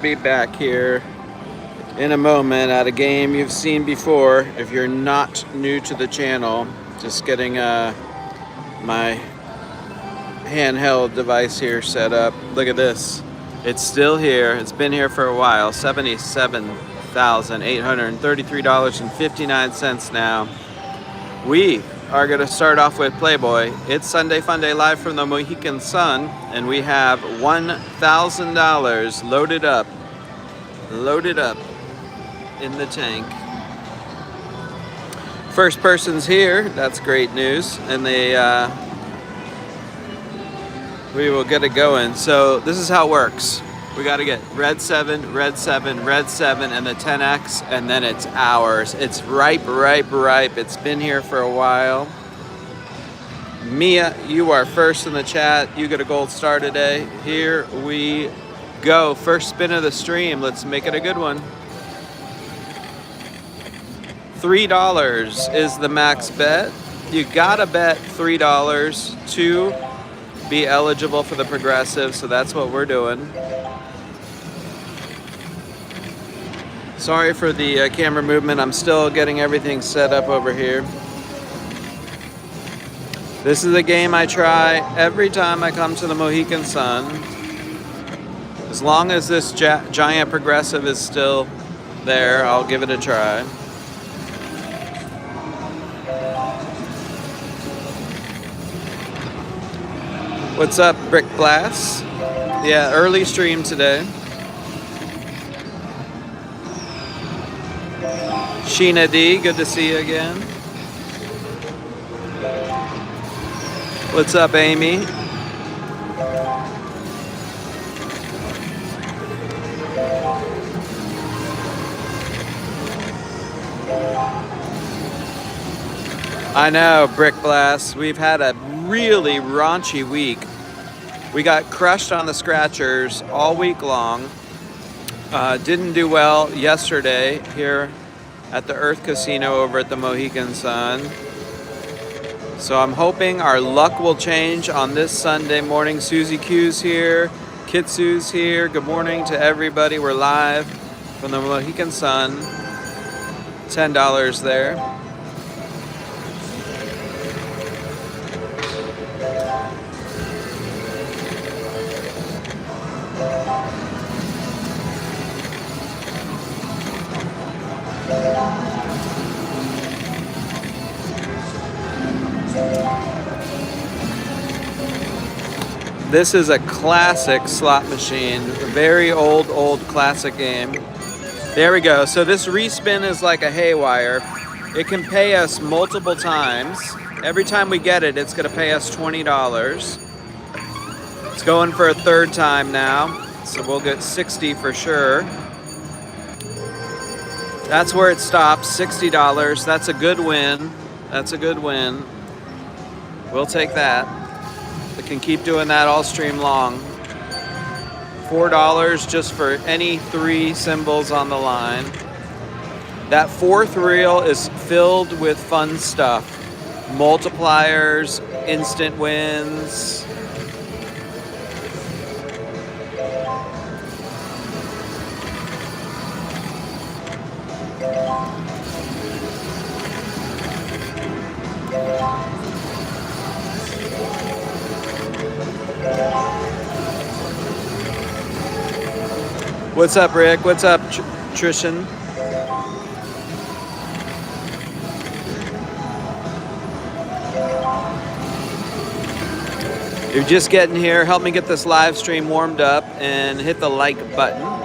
Be back here in a moment at a game you've seen before if you're not new to the channel. Just getting my handheld device here set up. Look at this. It's still here. It's been here for a while. $77,833.59 now. We are going to start off with Playboy. It's Sunday Funday live from the Mohegan Sun, and we have $1,000 loaded up in the tank. First person's here. That's great news, and we will get it going. So this is how it works. We got to get red 7, red 7, red 7, and the 10x, and then it's ours. It's ripe. It's been here for a while. Mia, you are first in the chat. You get a gold star today. Here we go. First spin of the stream. Let's make it a good one. $3 is the max bet. You gotta bet $3 to be eligible for the progressive, so that's what we're doing. Sorry for the camera movement. I'm still getting everything set up over here. This is a game I try every time I come to the Mohegan Sun. As long as this giant progressive is still there, I'll give it a try. What's up, Brick Glass? Yeah, early stream today. Sheena D, good to see you again. What's up, Amy? I know, Brick Blast. We've had a really raunchy week. We got crushed on the scratchers all week long. Didn't do well yesterday here at the Earth Casino over at the Mohegan Sun. So I'm hoping our luck will change on this Sunday morning. Susie Q's here, Kitsu's here. Good morning to everybody. We're live from the Mohegan Sun. $10 there. This is a classic slot machine, a very old classic game. There we go. So this respin is like a haywire. It can pay us multiple times. Every time we get it, it's gonna pay us $20. It's going for a third time now, so we'll get 60 for sure. That's where it stops, $60. That's a good win. That's a good win. We'll take that. We can keep doing that all stream long. $4 just for any 3 symbols on the line. That fourth reel is filled with fun stuff. Multipliers, instant wins. What's up, Rick? What's up, Trishan? If you're just getting here, help me get this live stream warmed up and hit the like button.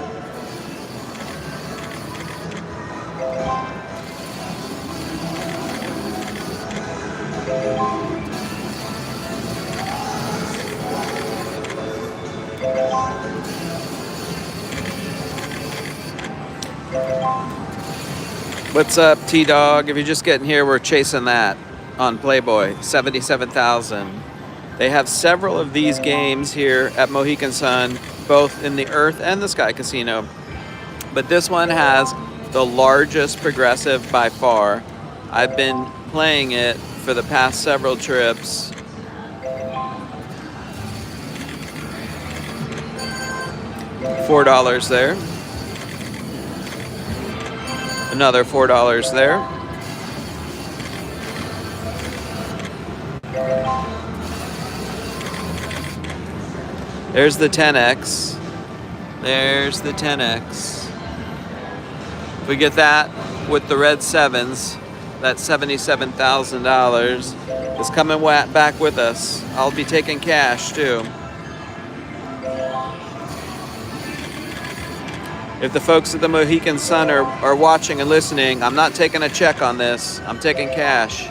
What's up, T-Dog? If you're just getting here, we're chasing that on Playboy, 77,000. They have several of these games here at Mohegan Sun, both in the Earth and the Sky Casino. But this one has the largest progressive by far. I've been playing it for the past several trips. $4 there. Another $4 there. There's the 10x. There's the 10x. If we get that with the red sevens, that $77,000 is coming back with us. I'll be taking cash too. If the folks at the Mohegan Sun are watching and listening, I'm not taking a check on this. I'm taking cash.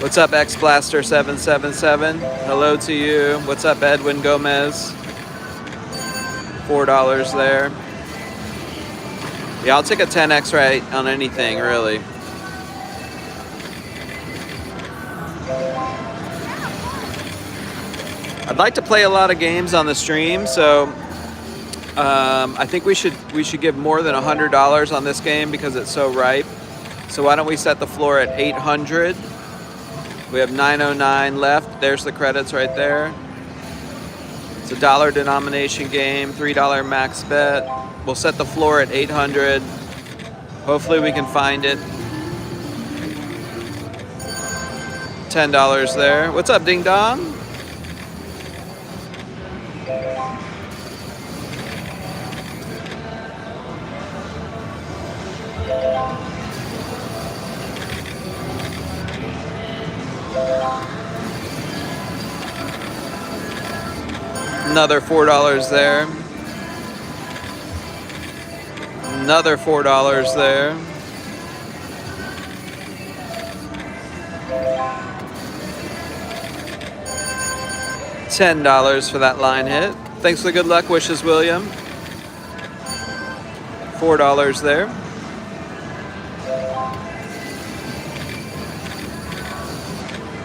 What's up, XBlaster777? Hello to you. What's up, Edwin Gomez? $4 there. Yeah, I'll take a 10x right on anything, really. I'd like to play a lot of games on the stream, so I think we should give more than $100 on this game because it's so ripe. So why don't we set the floor at 800? We have 909 left. There's the credits right there. It's a dollar denomination game, $3 max bet. We'll set the floor at 800. Hopefully we can find it. $10 there. What's up, Ding Dong? Another $4 there. Another $4 there. $10 for that line hit. Thanks for the good luck wishes, William. $4 there.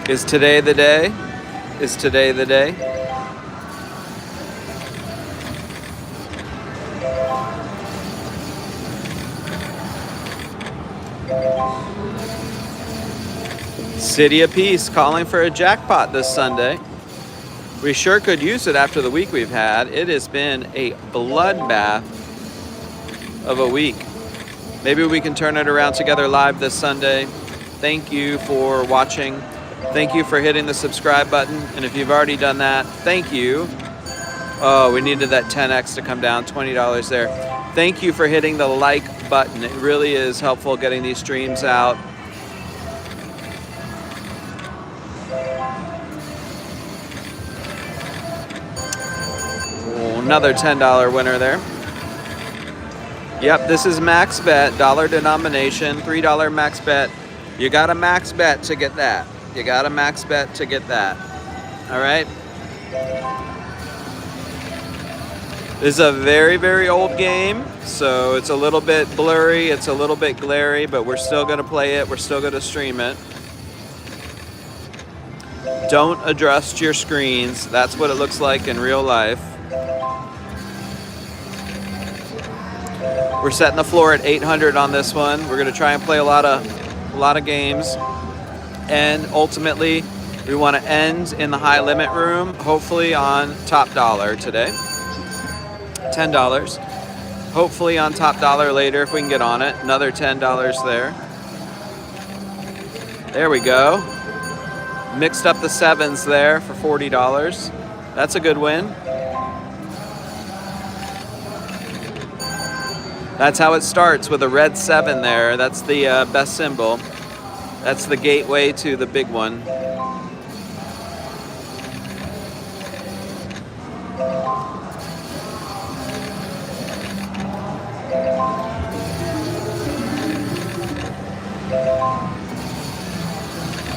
Is today the day? Is today the day? City of Peace calling for a jackpot this Sunday. We sure could use it after the week we've had. It has been a bloodbath of a week. Maybe we can turn it around together live this Sunday. Thank you for watching. Thank you for hitting the subscribe button. And if you've already done that, thank you. Oh, we needed that 10x to come down, $20 there. Thank you for hitting the like button. It really is helpful getting these streams out. Another $10 winner there. Yep, this is max bet, dollar denomination, $3 max bet. You got a max bet to get that. You got a max bet to get that. All right. This is a very, very old game, so it's a little bit blurry, it's a little bit glary, but we're still going to play it. We're still going to stream it. Don't adjust your screens. That's what it looks like in real life. We're setting the floor at 800 on this one. We're going to try and play a lot of games, and ultimately we want to end in the high limit room, hopefully on top dollar today. $10. Hopefully on top dollar later if we can get on it. Another $10 there. There we go. Mixed up the sevens there for $40. That's a good win. That's how it starts, with a red 7 there. That's the best symbol. That's the gateway to the big one.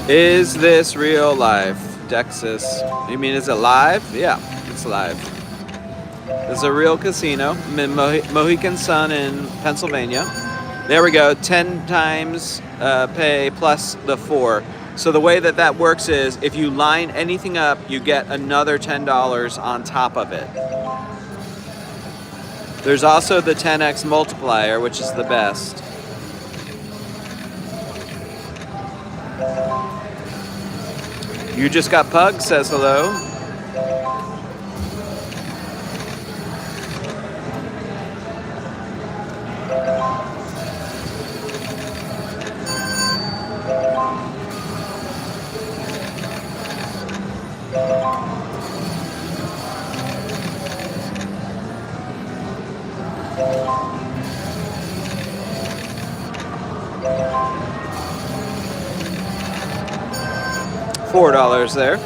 Is this real life? Dexus. You mean is it live? Yeah, it's live. It's a real casino in Mohegan Sun in Pennsylvania. There we go, 10 times pay plus the 4. So the way that works is if you line anything up, you get another $10 on top of it. There's also the 10x multiplier, which is the best. You Just Got Pug says hello. $4 there.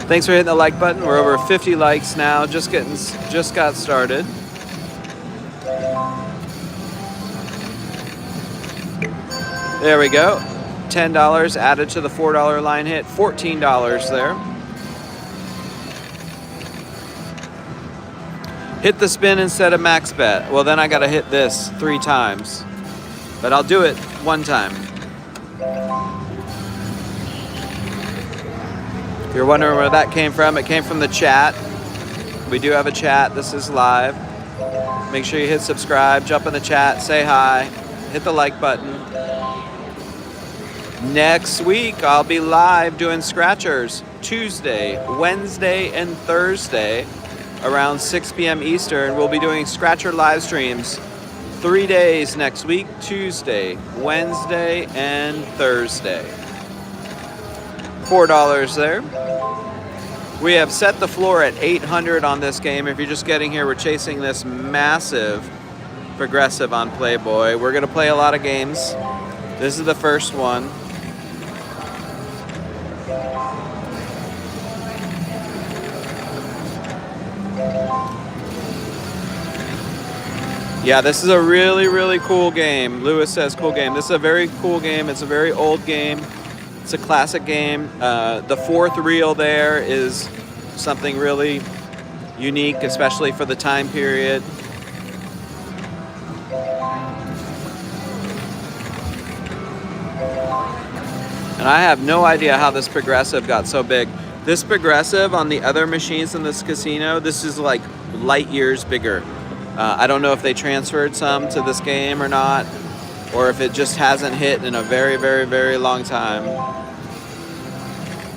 Thanks for hitting the like button. We're over 50 likes now. Just got started. There we go. $10 added to the $4 line hit. $14 there. Hit the spin instead of max bet. Well, then I got to hit this 3 times. But I'll do it 1 time. If you're wondering where that came from, it came from the chat. We do have a chat. This is live. Make sure you hit subscribe, jump in the chat, say hi, hit the like button. Next week, I'll be live doing scratchers Tuesday, Wednesday, and Thursday around 6 p.m. Eastern. We'll be doing scratcher live streams 3 days next week, Tuesday, Wednesday, and Thursday. $4 there. We have set the floor at 800 on this game. If you're just getting here, we're chasing this massive progressive on Playboy. We're going to play a lot of games. This is the first one. Yeah, this is a really, really cool game. Lewis says cool game. This is a very cool game. It's a very old game. It's a classic game. The 4th reel there is something really unique, especially for the time period. And I have no idea how this progressive got so big. This progressive on the other machines in this casino, this is like light years bigger. I don't know if they transferred some to this game or not, or if it just hasn't hit in a very, very, very long time.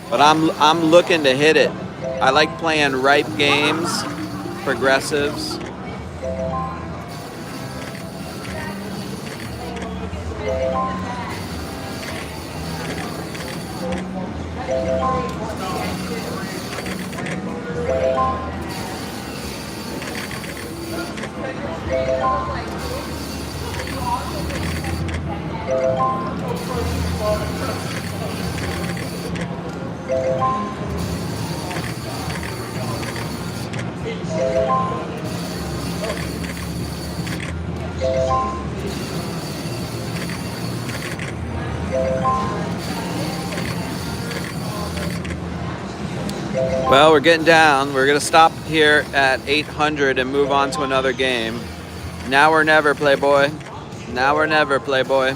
But I'm looking to hit it. I like playing ripe games, progressives. Well, we're getting down. We're going to stop here at 800 and move on to another game. Now or never, Playboy. Now or never, Playboy.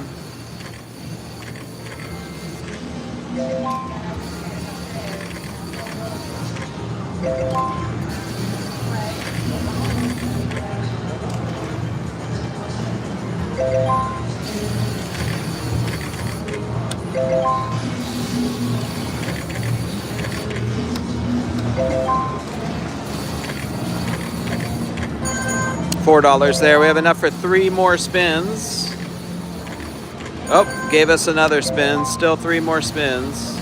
$4 there. We have enough for 3 more spins. Oh, gave us another spin. Still 3 more spins.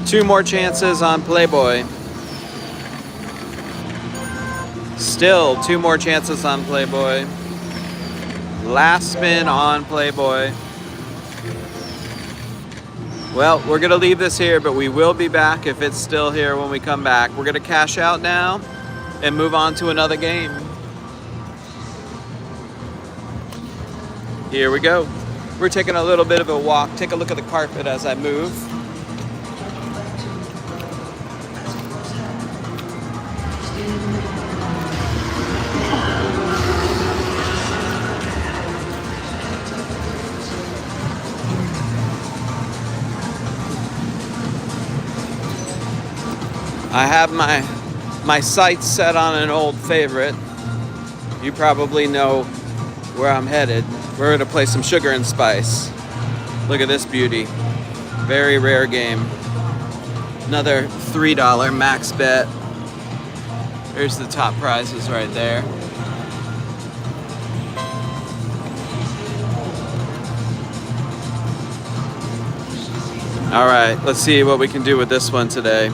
2 more chances on Playboy. Still 2 more chances on Playboy. Last spin on Playboy. Well, we're going to leave this here, but we will be back if it's still here when we come back. We're going to cash out now and move on to another game. Here we go. We're taking a little bit of a walk. Take a look at the carpet as I move. I have my sights set on an old favorite. You probably know where I'm headed. We're gonna play some Sugar and Spice. Look at this beauty. Very rare game. Another $3 max bet. There's the top prizes right there. All right, let's see what we can do with this one today.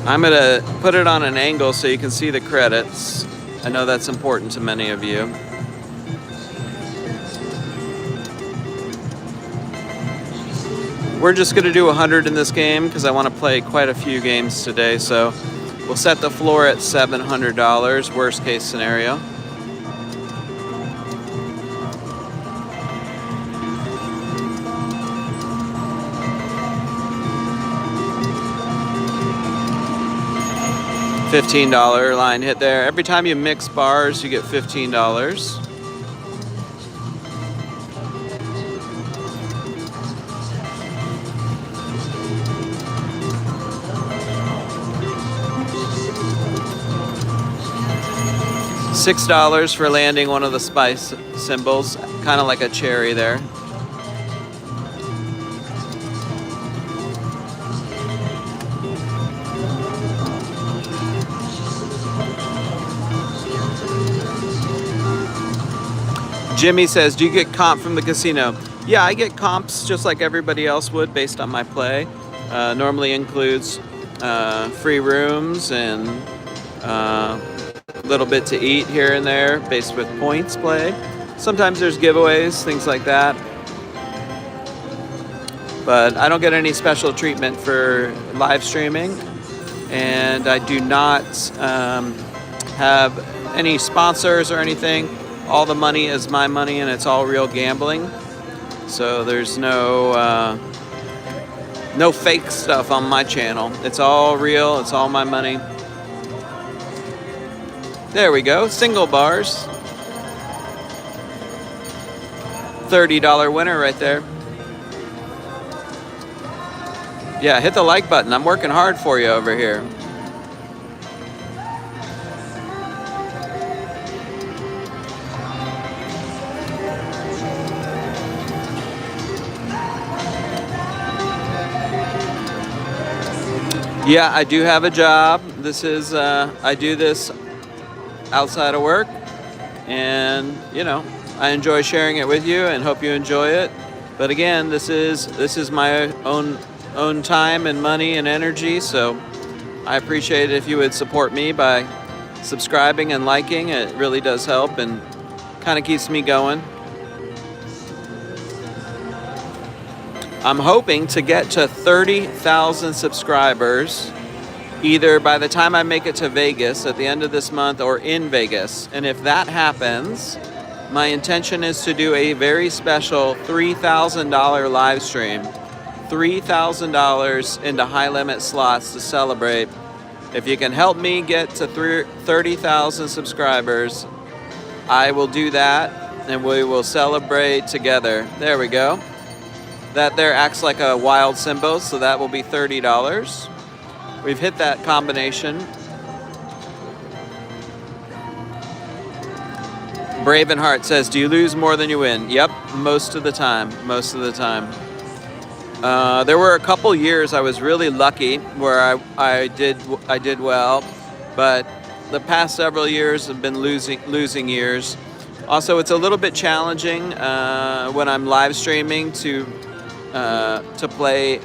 I'm gonna put it on an angle so you can see the credits. I know that's important to many of you. We're just gonna do 100 in this game because I want to play quite a few games today, so we'll set the floor at $700, worst case scenario. $15 line hit there. Every time you mix bars, you get $15. $6 for landing one of the spice symbols, kind of like a cherry there. Jimmy says, do you get comp from the casino? Yeah, I get comps just like everybody else would based on my play. Normally includes free rooms and a little bit to eat here and there based with points play. Sometimes there's giveaways, things like that. But I don't get any special treatment for live streaming. And I do not have any sponsors or anything. All the money is my money, and it's all real gambling. So there's no fake stuff on my channel. It's all real. It's all my money. There we go. Single bars. $30 winner right there. Yeah, hit the like button. I'm working hard for you over here. Yeah, I do have a job. This is, I do this outside of work, and you know, I enjoy sharing it with you and hope you enjoy it. But again, this is my own time and money and energy, so I appreciate it if you would support me by subscribing and liking. It really does help and kind of keeps me going. I'm hoping to get to 30,000 subscribers either by the time I make it to Vegas at the end of this month or in Vegas. And if that happens, my intention is to do a very special $3,000 live stream. $3,000 into high limit slots to celebrate. If you can help me get to 30,000 subscribers, I will do that and we will celebrate together. There we go. That there acts like a wild symbol, so that will be $30. We've hit that combination. Bravenheart says, do you lose more than you win? Yep, most of the time, most of the time. There were a couple years I was really lucky where I did well, but the past several years have been losing years. Also, it's a little bit challenging when I'm live streaming to play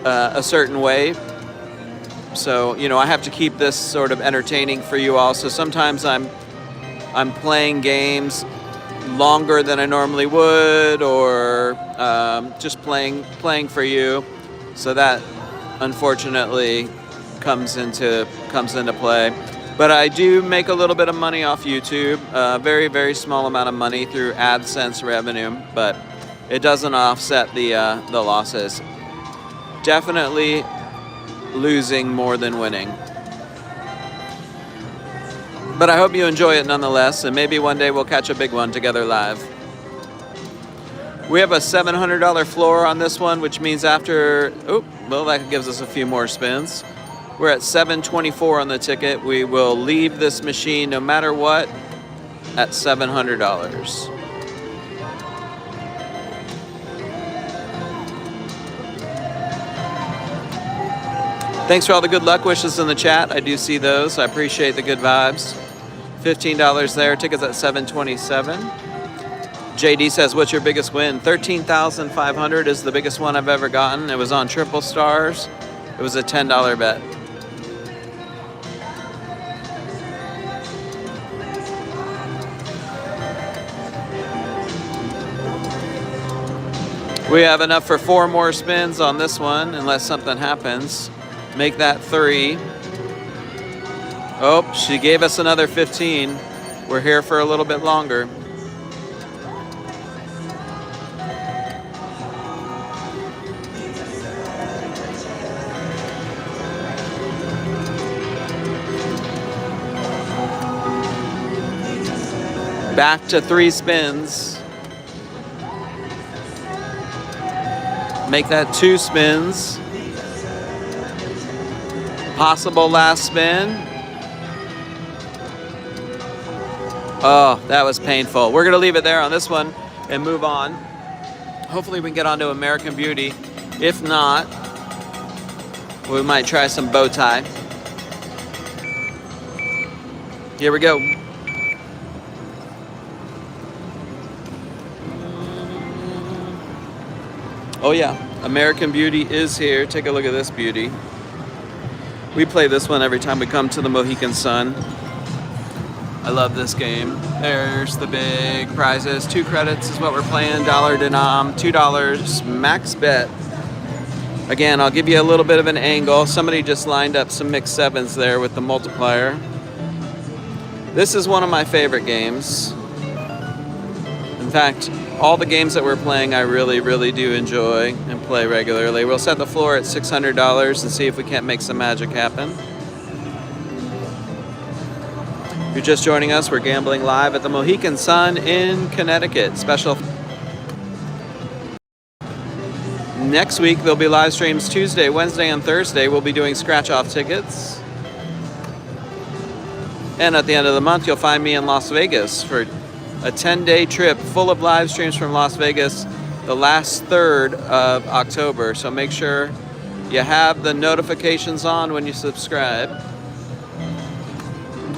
a certain way. So, you know, I have to keep this sort of entertaining for you all. So sometimes I'm playing games longer than I normally would, or just playing for you. So that unfortunately comes into play. But I do make a little bit of money off YouTube, very, very small amount of money through AdSense revenue, but it doesn't offset the losses. Definitely losing more than winning. But I hope you enjoy it nonetheless, and maybe one day we'll catch a big one together live. We have a $700 floor on this one, which means after, well, that gives us a few more spins. We're at $724 on the ticket. We will leave this machine no matter what at $700. Thanks for all the good luck wishes in the chat. I do see those. I appreciate the good vibes. $15 there. Tickets at $727. JD says, what's your biggest win? $13,500 is the biggest one I've ever gotten. It was on Triple Stars. It was a $10 bet. We have enough for 4 more spins on this one, unless something happens. Make that 3. Oh, she gave us another 15. We're here for a little bit longer. Back to 3 spins. Make that 2 spins. Possible last spin. Oh, that was painful. We're gonna leave it there on this one and move on. Hopefully we can get onto American Beauty. If not, we might try some bow tie. Here we go. Oh yeah, American Beauty is here. Take a look at this beauty. We play this one every time we come to the Mohegan Sun. I love this game. There's the big prizes. 2 credits is what we're playing. $1 denom, $2 max bet. Again, I'll give you a little bit of an angle. Somebody just lined up some mixed 7s there with the multiplier. This is one of my favorite games. In fact, all the games that we're playing I really, really do enjoy and play regularly. We'll set the floor at $600 and see if we can't make some magic happen. If you're just joining us, we're gambling live at the Mohegan Sun in Connecticut. Special. Next week, there'll be live streams Tuesday, Wednesday, and Thursday. We'll be doing scratch-off tickets. And at the end of the month, you'll find me in Las Vegas for a 10-day trip full of live streams from Las Vegas the last 3rd of October. So make sure you have the notifications on when you subscribe.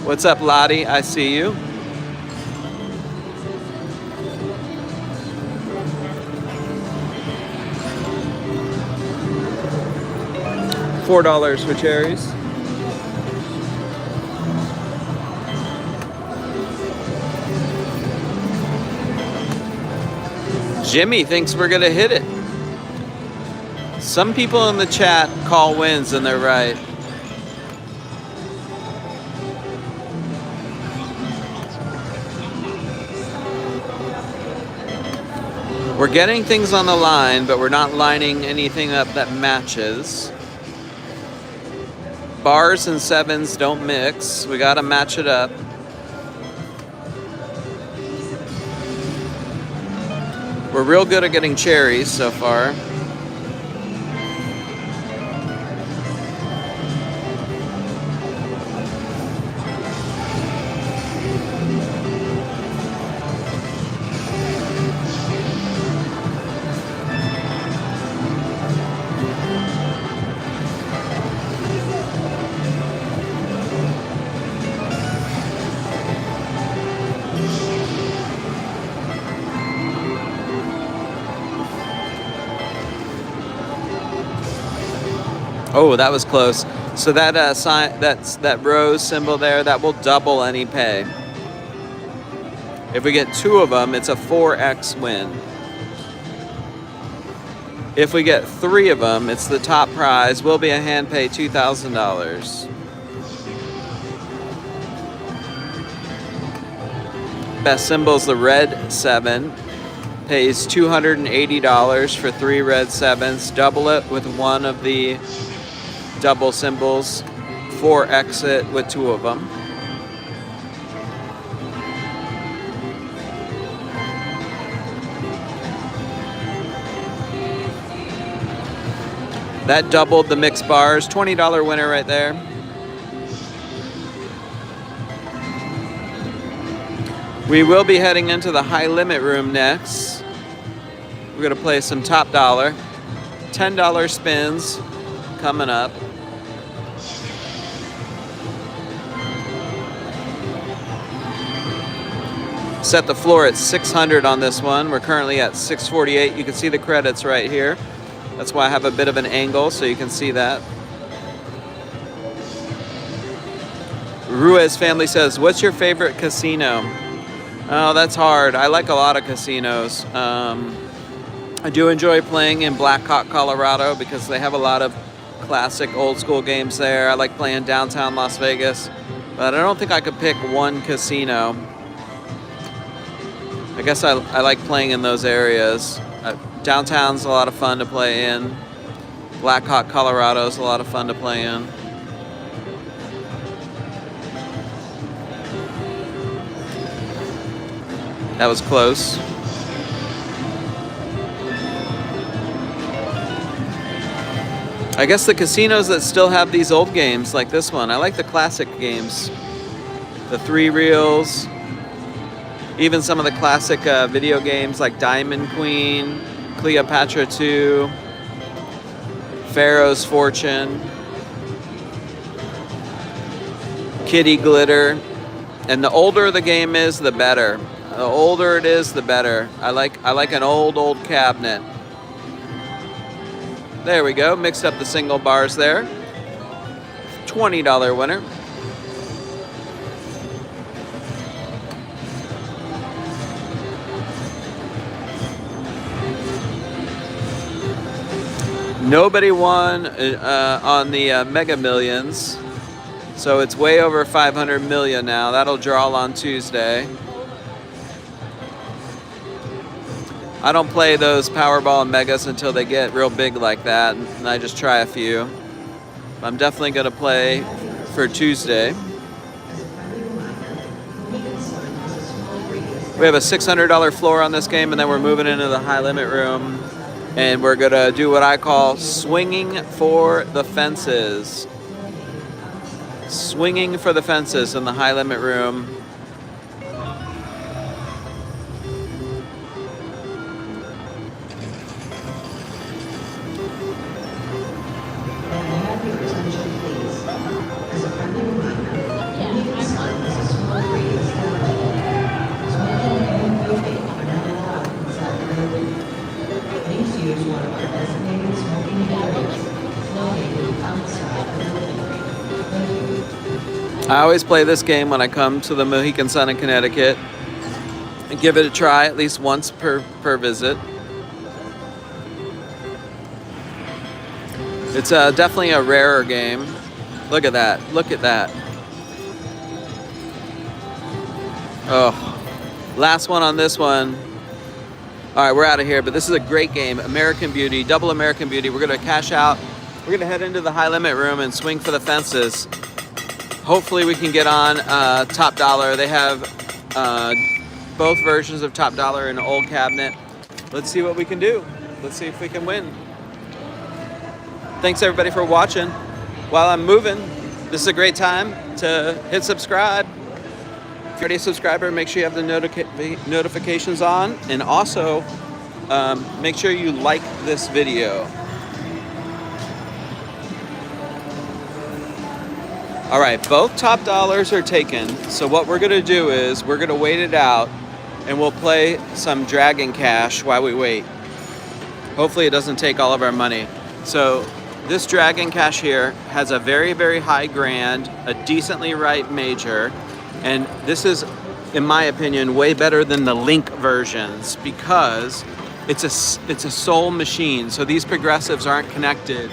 What's up, Lottie? I see you. $4 for cherries. Jimmy thinks we're gonna hit it. Some people in the chat call wins and they're right. We're getting things on the line, but we're not lining anything up that matches. Bars and 7s don't mix. We gotta match it up. We're real good at getting cherries so far. Oh, that was close. So that sign, that rose symbol there, that will double any pay. If we get 2 of them, it's a 4x win. If we get 3 of them, it's the top prize. Will be a hand pay $2,000. Best symbol's the red 7. Pays $280 for 3 red 7s. Double it with one of the double symbols. 4x it with 2 of them. That doubled the mixed bars. $20 winner right there. We will be heading into the high limit room next. We're gonna play some top dollar. $10 spins coming up. Set the floor at 600 on this one. We're currently at 648. You can see the credits right here. That's why I have a bit of an angle so you can see that. Ruiz family says, what's your favorite casino? Oh, that's hard. I like a lot of casinos. I do enjoy playing in Blackhawk, Colorado because they have a lot of classic old school games there. I like playing downtown Las Vegas, but I don't think I could pick one casino. I guess I like playing in those areas. Downtown's a lot of fun to play in. Blackhawk, Colorado is a lot of fun to play in. That was close. I guess the casinos that still have these old games like this one. I like the classic games. The 3 reels. Even some of the classic video games like Diamond Queen, Cleopatra 2, Pharaoh's Fortune, Kitty Glitter. And the older the game is, the better. The older it is, the better. I like an old cabinet. There we go. Mixed up the single bars there. $20 winner. Nobody won on the Mega Millions, so it's way over 500 million now. That'll draw on Tuesday. I don't play those Powerball and Megas until they get real big like that, and I just try a few. I'm definitely going to play for Tuesday. We have a $600 floor on this game, and then we're moving into the high limit room, and we're going to do what I call swinging for the fences. Swinging for the fences in the high limit room. I always play this game when I come to the Mohegan Sun in Connecticut and give it a try at least once per visit. It's definitely a rarer game. Look at that. Look at that. Oh, last one on this one. All right, we're out of here, but this is a great game. American Beauty, double American Beauty. We're going to cash out. We're going to head into the high limit room and swing for the fences. Hopefully we can get on Top Dollar. They have both versions of Top Dollar in an old cabinet. Let's see what we can do. Let's see if we can win. Thanks everybody for watching. While I'm moving, this is a great time to hit subscribe. If you're already a subscriber, make sure you have the notifications on. And also, make sure you like this video. All right, both top dollars are taken. So what we're gonna do is we're gonna wait it out and we'll play some Dragon Cash while we wait. Hopefully it doesn't take all of our money. So this Dragon Cash here has a very, very high grand, a decently right major, and this is, in my opinion, way better than the Link versions because it's a sole machine. So these progressives aren't connected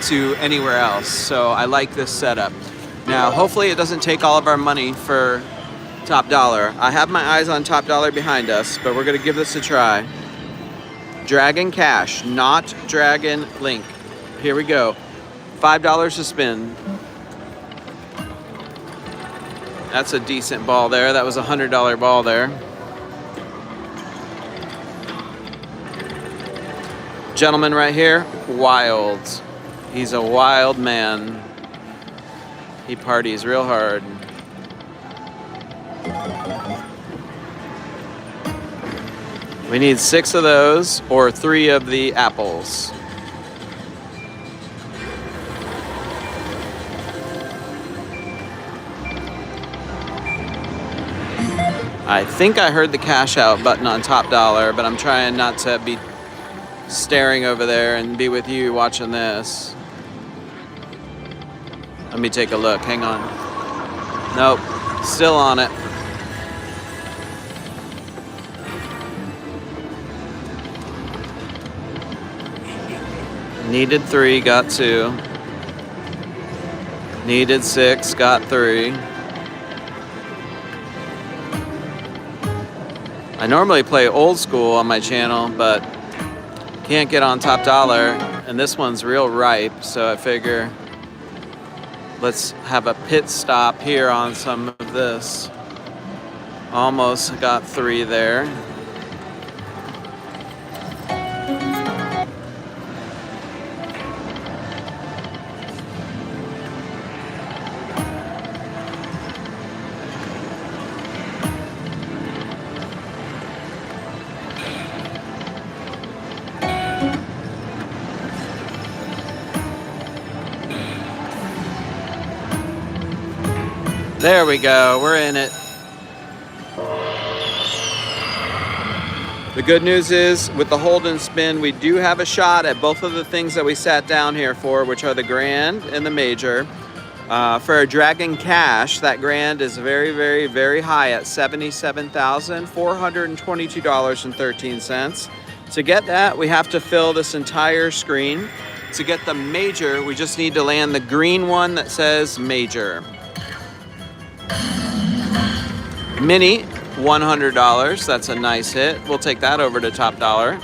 to anywhere else. So I like this setup. Now, hopefully it doesn't take all of our money for Top Dollar. I have my eyes on Top Dollar behind us, but we're gonna give this a try. Dragon Cash, not Dragon Link. Here we go. $5 to spin. That's a decent ball there. That was a $100 ball there. Gentleman right here, wild. He's a wild man. He parties real hard. We need 6 of those or 3 of the apples. I think I heard the cash out button on top dollar, but I'm trying not to be staring over there and be with you watching this. Let me take a look. Hang on. Nope. Still on it. Needed 3, got 2. Needed 6, got 3. I normally play old school on my channel, but can't get on top dollar, and this one's real ripe, so I figure let's have a pit stop here on some of this. Almost got 3 there. There we go, we're in it. The good news is, with the hold and spin, we do have a shot at both of the things that we sat down here for, which are the grand and the major. For a Dragon Cash, that grand is very, very, very high at $77,422.13. To get that, we have to fill this entire screen. To get the major, we just need to land the green one that says major. Mini, $100. That's a nice hit. We'll take that over to top dollar.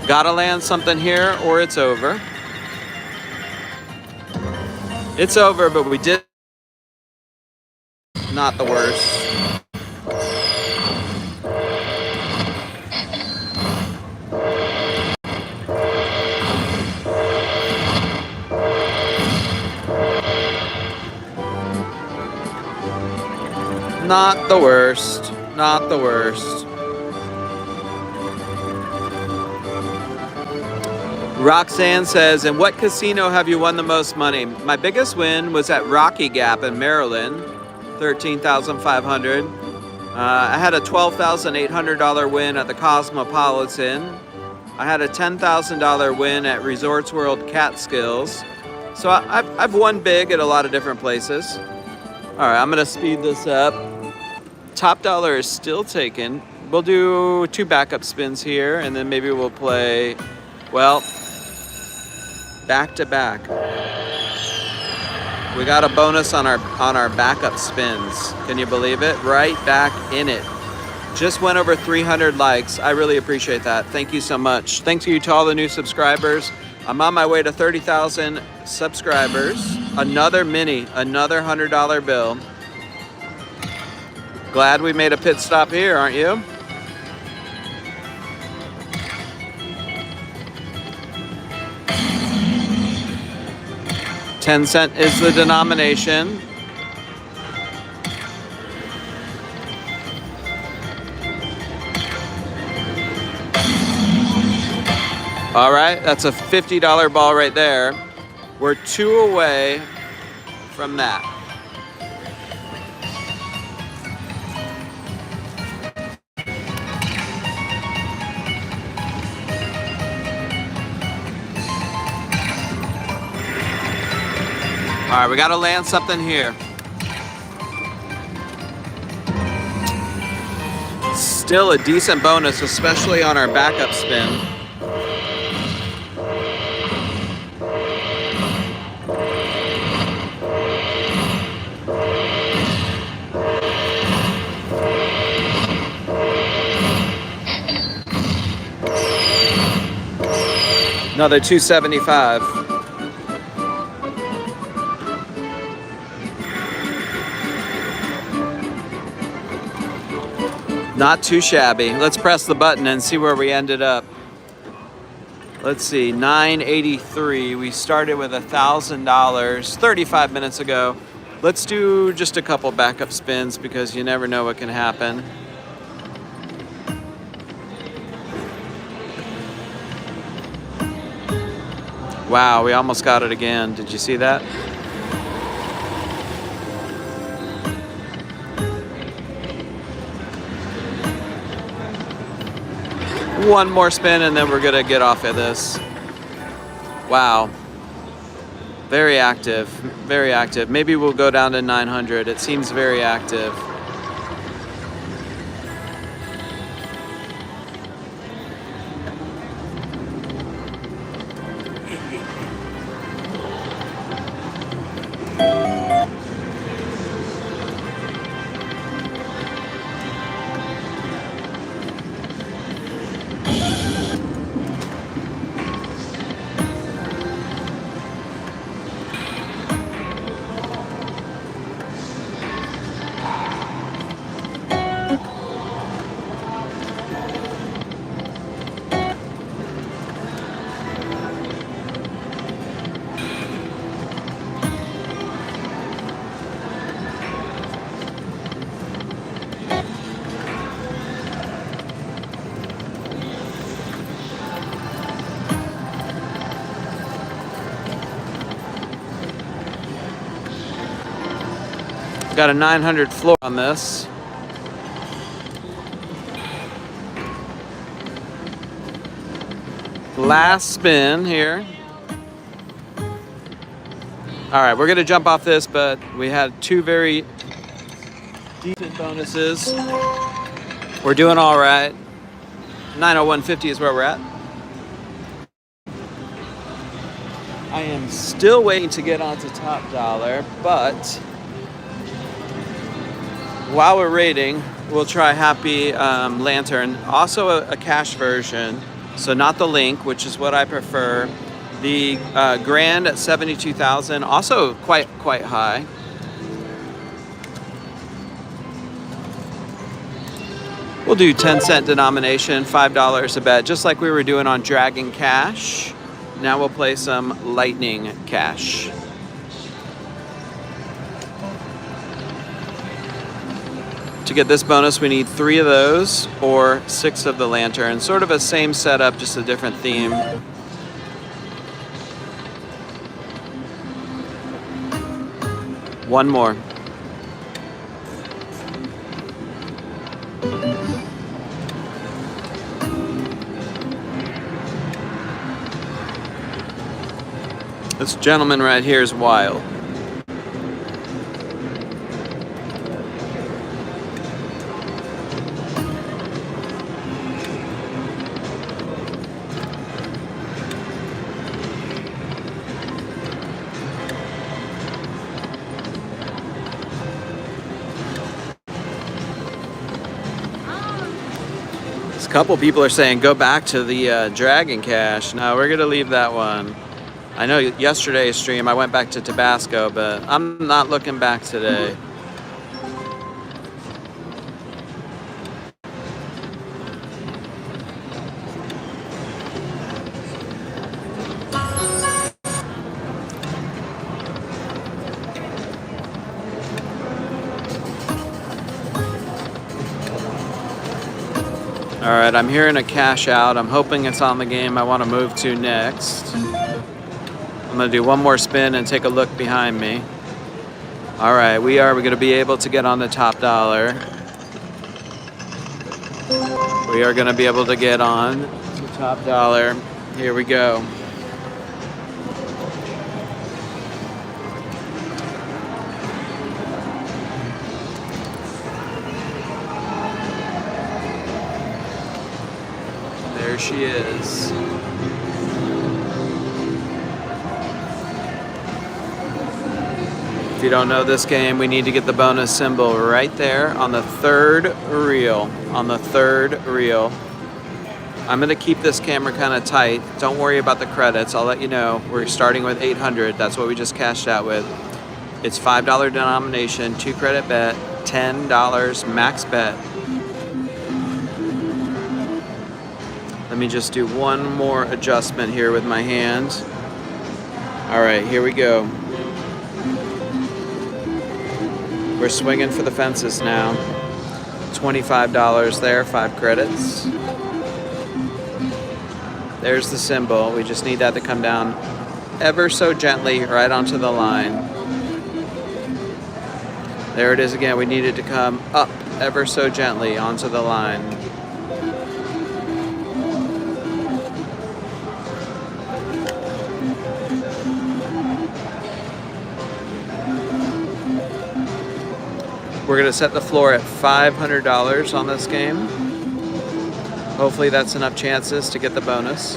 Gotta land something here or it's over. It's over, but we did not the worst. Not the worst. Not the worst. Roxanne says, in what casino have you won the most money? My biggest win was at Rocky Gap in Maryland, $13,500. I had a $12,800 win at the Cosmopolitan. I had a $10,000 win at Resorts World Catskills. So I've won big at a lot of different places. All right, I'm gonna speed this up. Top dollar is still taken. We'll do 2 backup spins here, and then maybe we'll play, well, back to back. We got a bonus on our backup spins. Can you believe it? Right back in it. Just went over 300 likes. I really appreciate that. Thank you so much. Thank you to all the new subscribers. I'm on my way to 30,000 subscribers. Another mini, another $100 bill. Glad we made a pit stop here, aren't you? $0.10 is the denomination. All right, that's a $50 ball right there. We're 2 away from that. All right, we got to land something here. Still a decent bonus, especially on our backup spin. Another 275. Not too shabby. Let's press the button and see where we ended up. Let's see, 983. We started with $1,000 35 minutes ago. Let's do just a couple backup spins because you never know what can happen. Wow, we almost got it again. Did you see that? One more spin and then we're gonna get off of this. Wow. Very active, very active. Maybe we'll go down to 900. It seems very active. Got a 900 floor on this. Last spin here. All right, we're gonna jump off this, but we had two very decent bonuses. We're doing all right. 901.50 is where we're at. I am still waiting to get onto top dollar, but while we're rating, we'll try Happy Lantern. Also a cash version, so not the link, which is what I prefer. The grand at 72,000, also quite high. We'll do 10-cent denomination, $5 a bet, just like we were doing on Dragon Cash. Now we'll play some Lightning Cash. To get this bonus, we need 3 of those or 6 of the lanterns. Sort of a same setup, just a different theme. One more. This gentleman right here is wild. A couple people are saying go back to the Dragon Cash. No, we're gonna leave that one. I know yesterday's stream I went back to Tabasco, but I'm not looking back today. All right, I'm hearing a cash out. I'm hoping it's on the game I want to move to next. I'm gonna do one more spin and take a look behind me. All right, we're gonna be able to get on the top dollar. We are gonna be able to get on to top dollar. Here we go. There she is. If you don't know this game, we need to get the bonus symbol right there on the third reel. On the third reel. I'm gonna keep this camera kind of tight. Don't worry about the credits. I'll let you know. We're starting with 800. That's what we just cashed out with. It's $5 denomination, 2 credit bet, $10 max bet. Let me just do one more adjustment here with my hands. All right, here we go. We're swinging for the fences now. $25 there, 5 credits. There's the symbol. We just need that to come down ever so gently right onto the line. There it is again. We need it to come up ever so gently onto the line. We're going to set the floor at $500 on this game. Hopefully that's enough chances to get the bonus.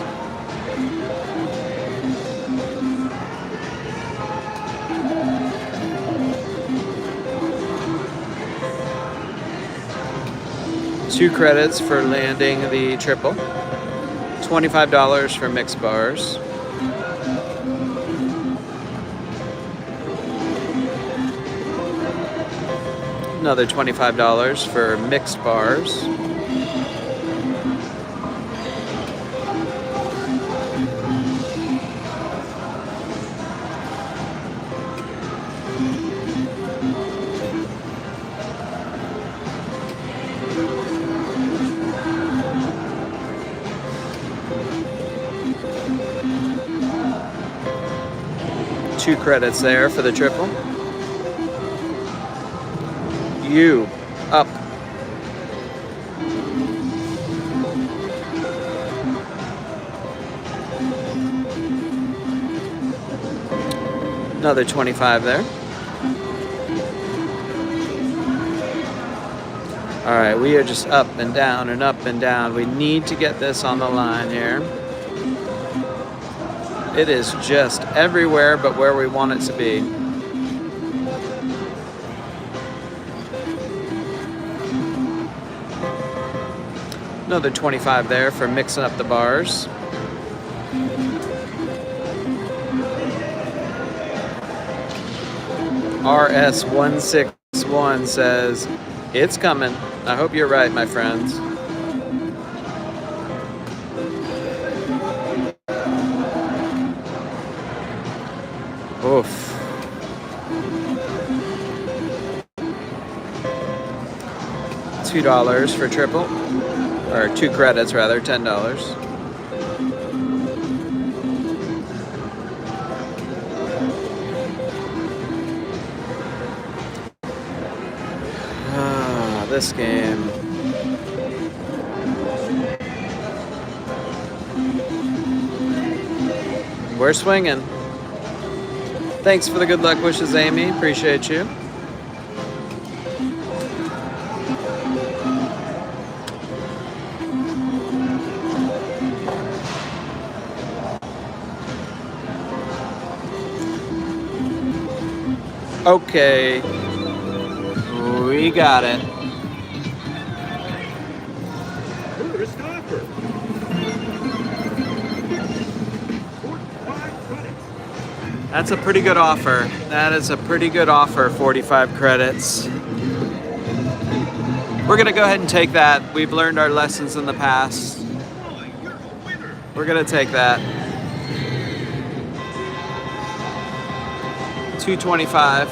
Two credits for landing the triple. $25 for mixed bars. Another $25 for mixed bars. Two credits there for the triple. You up. Another 25 there. All right, we are just up and down and up and down. We need to get this on the line here. It is just everywhere but where we want it to be. Another 25 there for mixing up the bars. RS161 says, it's coming. I hope you're right, my friends. Oof. $2 for triple, or 2 credits rather, $10. This game. We're swinging. Thanks for the good luck wishes, Amy. Appreciate you. Okay. We got it. That's a pretty good offer. That is a pretty good offer, 45 credits. We're gonna go ahead and take that. We've learned our lessons in the past. We're gonna take that. 225.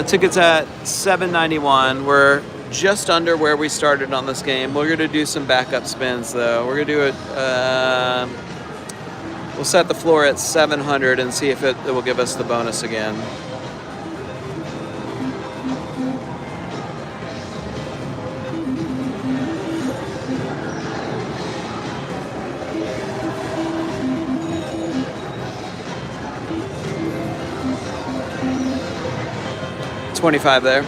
Tickets at $7.91. We're just under where we started on this game. We're gonna do some backup spins though. We're gonna do it. We'll set the floor at 700 and see if it will give us the bonus again. $25 there.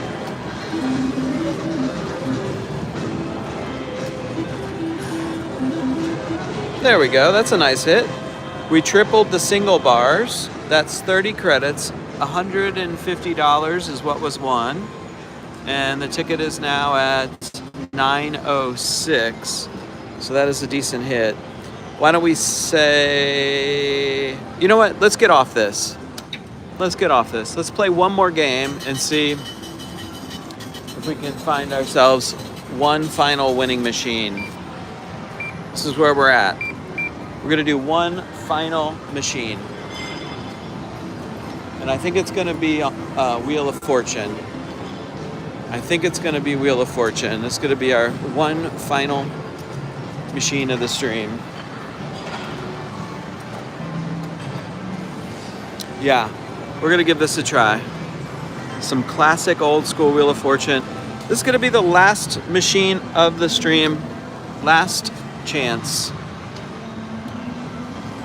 There we go. That's a nice hit. We tripled the single bars. That's 30 credits. $150 is what was won. And the ticket is now at 906. So that is a decent hit. Why don't we say, you know what? Let's get off this. Let's get off this. Let's play one more game and see if we can find ourselves one final winning machine. This is where we're at. We're gonna do one final machine. And I think it's going to be Wheel of Fortune. I think it's going to be Wheel of Fortune. This is going to be our one final machine of the stream. Yeah, we're going to give this a try. Some classic old school Wheel of Fortune. This is going to be the last machine of the stream. Last chance.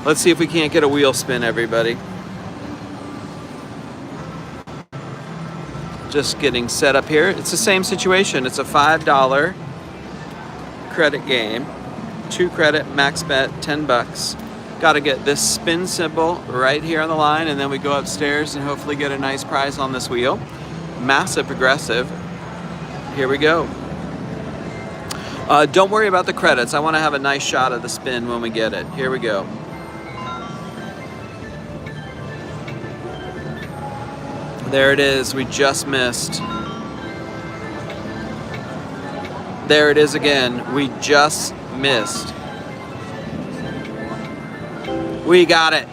Let's see if we can't get a wheel spin, everybody. Just getting set up here. It's the same situation. It's a $5 credit game. 2 credit, max bet, 10 bucks. Got to get this spin symbol right here on the line, and then we go upstairs and hopefully get a nice prize on this wheel. Massive progressive. Here we go. Don't worry about the credits. I want to have a nice shot of the spin when we get it. Here we go. There it is. We just missed. There it is again. We just missed. We got it.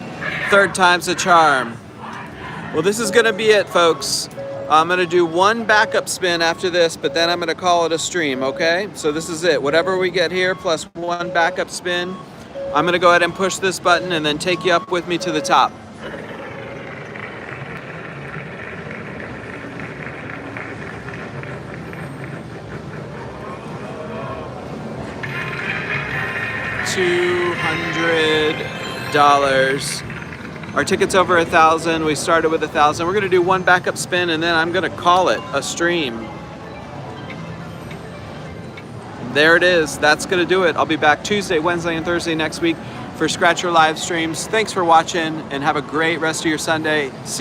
3rd time's a charm. Well, this is going to be it, folks. I'm going to do one backup spin after this, but then I'm going to call it a stream, okay? So this is it. Whatever we get here plus one backup spin, I'm going to go ahead and push this button and then take you up with me to the top. $200. Our ticket's over 1,000. We started with 1,000. We're gonna do one backup spin and then I'm gonna call it a stream. There it is. That's gonna do it. I'll be back Tuesday, Wednesday, and Thursday next week for Scratcher live streams. Thanks for watching and have a great rest of your Sunday.